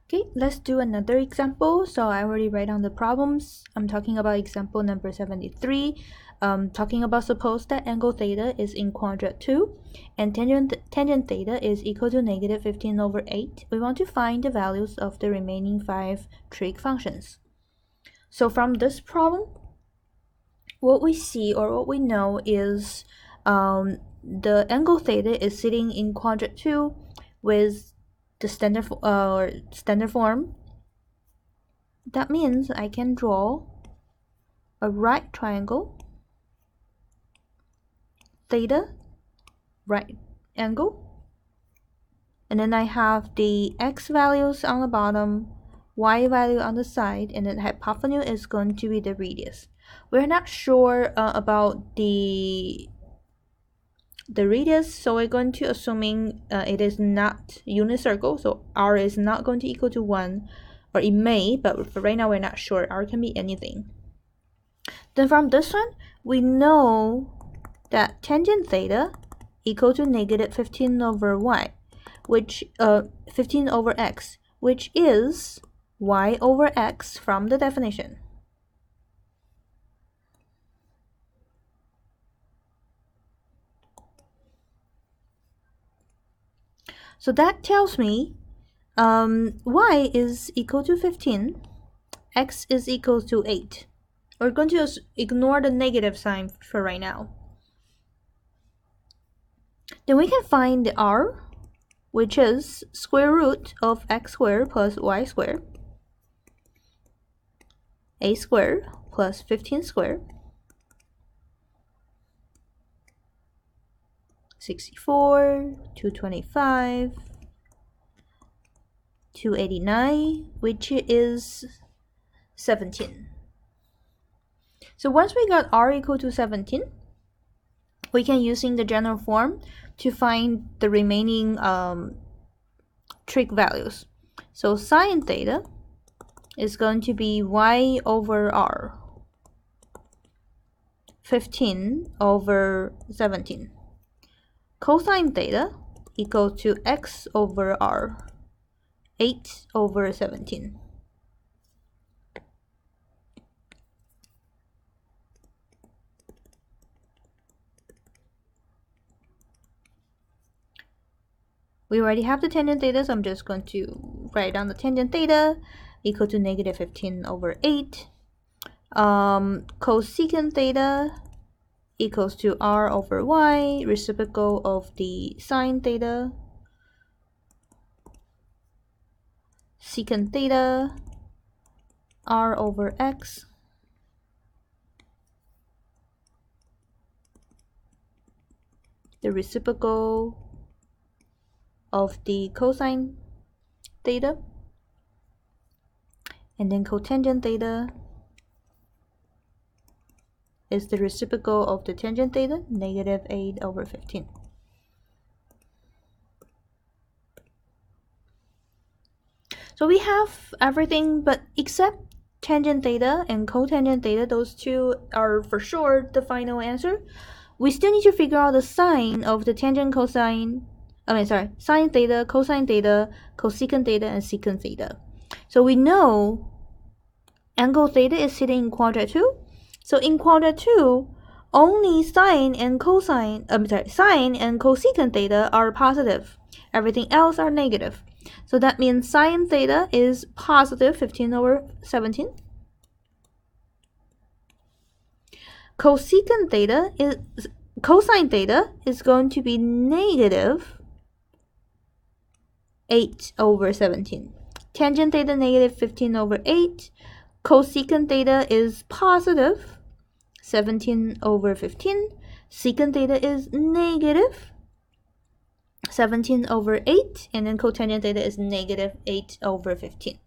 Okay, let's do another example. So I already write down the problems. I'm talking about example number 73. Talking about suppose that angle theta is in quadrant 2 and tangent theta is equal to negative 15/8. We want to find the values of the remaining 5 trig functions. So from this problem, what we see or what we know is the angle theta is sitting in quadrant 2 with the standard form. That means I can draw a right triangle, theta, right angle, and then I have the x values on the bottom, y value on the side, and then hypotenuse is going to be the radius. We're not sure about the radius, so we're going to assuming it is not unit circle, so r is not going to equal to 1, or it may, but for right now we're not sure. R can be anything. Then from this one, we know that tangent theta equal to negative 15/y, which 15/x, which is y/x from the definition. So that tells me y is equal to 15, x is equal to 8. We're going to ignore the negative sign for right now. Then we can find the r, which is square root of x squared plus y squared, a squared plus 15 squared, 64, 225, 289, which is 17. So once we got r equal to 17, we can using the general form to find the remaining trig values. So sine theta is going to be y/r, 15/17. Cosine theta equal to x/r, 8/17. We already have the tangent theta, so I'm just going to write down the tangent theta equal to negative 15/8. Cosecant theta equals to r/y, reciprocal of the sine theta. Secant theta, r/x. The reciprocal of the cosine theta, and then cotangent theta is the reciprocal of the tangent theta, negative 8/15. So we have everything but except tangent theta and cotangent theta. Those two are for sure the final answer. We still need to figure out the sign of the tangent cosine, sine theta, cosine theta, cosecant theta, and secant theta. So we know angle theta is sitting in quadrant 2. So in quadrant 2, only sine and cosecant theta are positive. Everything else are negative. So that means sine theta is positive 15/17. Cosine theta is going to be negative 8/17. Tangent theta negative 15/8. Cosecant theta is positive 17/15. Secant theta is negative 17/8, and then cotangent theta is negative 8/15.